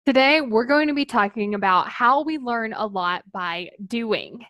Today, we're going to be talking about how we learn a lot by doing.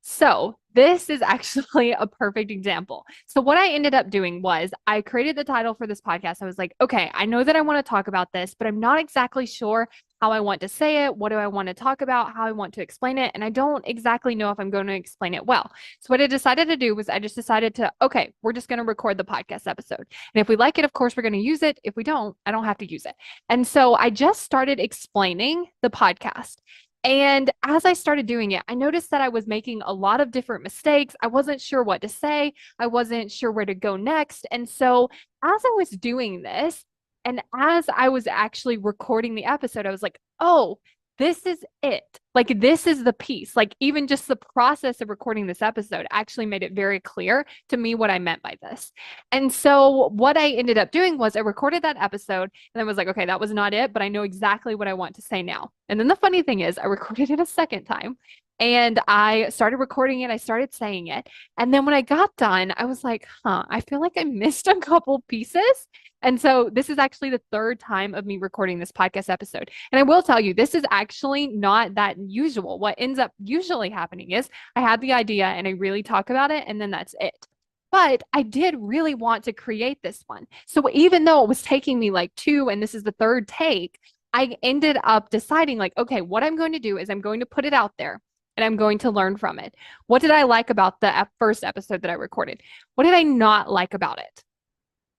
So, this is actually a perfect example. So, what I ended up doing was I created the title for this podcast. I was like, okay, I know that I want to talk about this, but I'm not exactly sure how I want to say it. What do I want to talk about? How I want to explain it. And I don't exactly know if I'm going to explain it well. So, what I decided to do was I just decided to, okay, we're just going to record the podcast episode. And if we like it, of course, we're going to use it. If we don't, I don't have to use it. And so I just started explaining the podcast. And as I started doing it, I noticed that I was making a lot of different mistakes. I wasn't sure what to say. I wasn't sure where to go next. And so as I was doing this, and as I was actually recording the episode, I was like, oh, this is it. Like, this is the piece. Like, even just the process of recording this episode actually made it very clear to me what I meant by this. And so, what I ended up doing was I recorded that episode and then was like, okay, that was not it, but I know exactly what I want to say now. And then the funny thing is, I recorded it a second time and I started recording it. I started saying it. And then when I got done, I was like, I feel like I missed a couple pieces. And so this is actually the third time of me recording this podcast episode. And I will tell you, this is actually not that usual. What ends up usually happening is I have the idea and I really talk about it, and then that's it. But I did really want to create this one. So even though it was taking me like two, and this is the third take, I ended up deciding, like, okay, what I'm going to do is I'm going to put it out there and I'm going to learn from it. What did I like about the first episode that I recorded? What did I not like about it?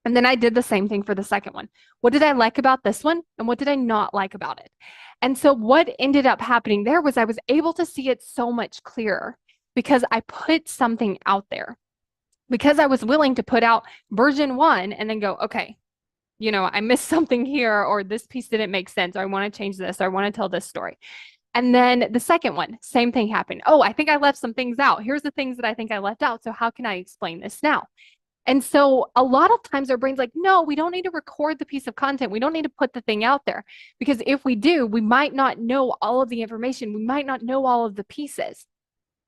And then I did the same thing for the second one. What did I like about this one? And what did I not like about it? And so what ended up happening there was I was able to see it so much clearer because I put something out there, because I was willing to put out version one and then go, okay, I missed something here, or this piece didn't make sense, or I want to change this, or I want to tell this story. And then the second one, same thing happened. Oh, I think I left some things out. Here's the things that I think I left out. So how can I explain this now? And so a lot of times our brain's like, no, we don't need to record the piece of content. We don't need to put the thing out there, because if we do, we might not know all of the information. We might not know all of the pieces,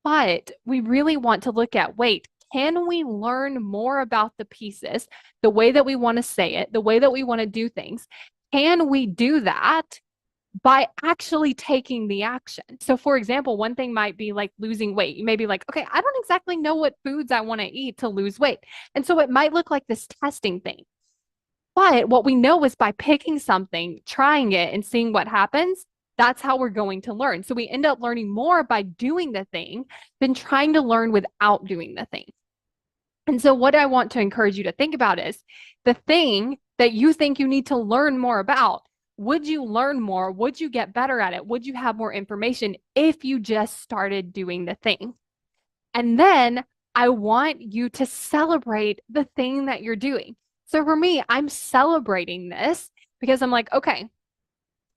but we really want to look at, wait, can we learn more about the pieces, the way that we want to say it, the way that we want to do things? Can we do that by actually taking the action? So, for example, one thing might be like losing weight. You may be like, okay, I don't exactly know what foods I want to eat to lose weight. And so it might look like this testing thing. But what we know is by picking something, trying it, and seeing what happens, that's how we're going to learn. So we end up learning more by doing the thing than trying to learn without doing the thing. And so, what I want to encourage you to think about is the thing that you think you need to learn more about. Would you learn more? Would you get better at it? Would you have more information if you just started doing the thing? And then I want you to celebrate the thing that you're doing. So for me, I'm celebrating this because I'm like, okay,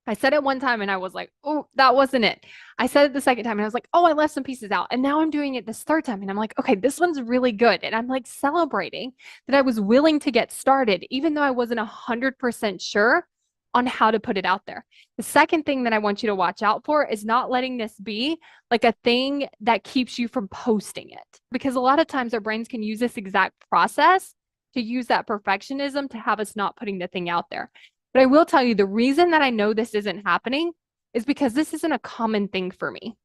I said it one time and I was like, oh, that wasn't it. I said it the second time and I was like, oh, I left some pieces out. And now I'm doing it this third time and I'm like, okay, this one's really good. And I'm like celebrating that I was willing to get started, even though I wasn't 100% sure on how to put it out there. The second thing that I want you to watch out for is not letting this be like a thing that keeps you from posting it. Because a lot of times our brains can use this exact process to use that perfectionism to have us not putting the thing out there. But I will tell you, the reason that I know this isn't happening is because this isn't a common thing for me.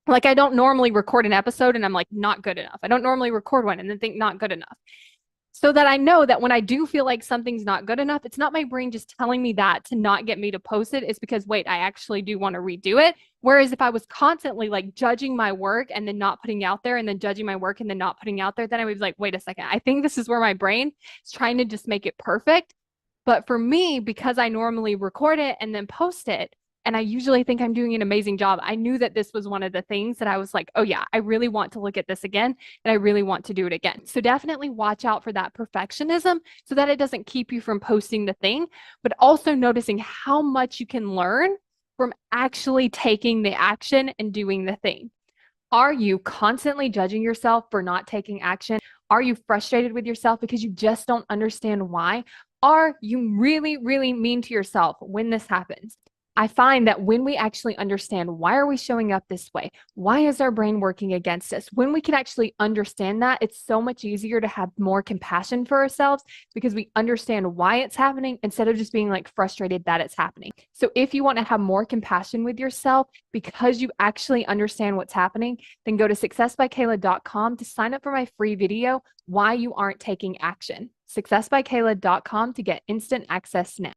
Like, I don't normally record an episode and I'm like, not good enough. I don't normally record one and then think not good enough. So that I know that when I do feel like something's not good enough, it's not my brain just telling me that to not get me to post it. It's because, wait, I actually do want to redo it. Whereas if I was constantly like judging my work and then not putting out there, and then judging my work and then not putting out there, then I would be like, wait a second, I think this is where my brain is trying to just make it perfect. But for me, because I normally record it and then post it, and I usually think I'm doing an amazing job, I knew that this was one of the things that I was like, oh yeah, I really want to look at this again and I really want to do it again. So definitely watch out for that perfectionism so that it doesn't keep you from posting the thing, but also noticing how much you can learn from actually taking the action and doing the thing. Are you constantly judging yourself for not taking action? Are you frustrated with yourself because you just don't understand why? Are you really, really mean to yourself when this happens? I find that when we actually understand why are we showing up this way? Why is our brain working against us? When we can actually understand that, it's so much easier to have more compassion for ourselves because we understand why it's happening instead of just being like frustrated that it's happening. So if you want to have more compassion with yourself because you actually understand what's happening, then go to successbykayla.com to sign up for my free video, Why You Aren't Taking Action. Successbykayla.com to get instant access now.